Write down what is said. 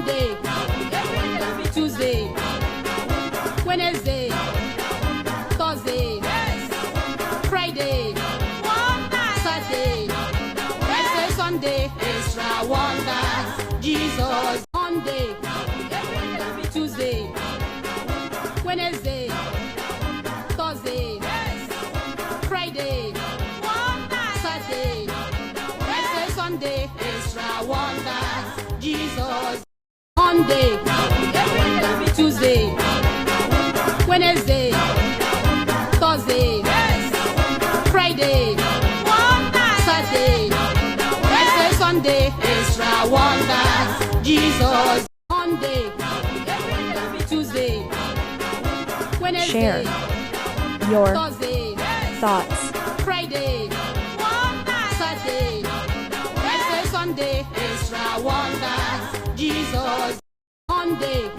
Monday, Tuesday, Wednesday, Thursday, Friday, Saturday, Wednesday, Sunday, extra wonders. Jesus. Monday, Tuesday, Wednesday, Thursday, Friday, Saturday, Wednesday, Sunday, extra wonders. Jesus. Monday, Tuesday, Wednesday, Thursday, Friday, Saturday, Wednesday, Sunday, extra wonders. Jesus. Monday, Tuesday, Wednesday, Share your Thursday, thoughts. Friday, Saturday, Wednesday, Sunday, extra wonders. Jesus. Monday,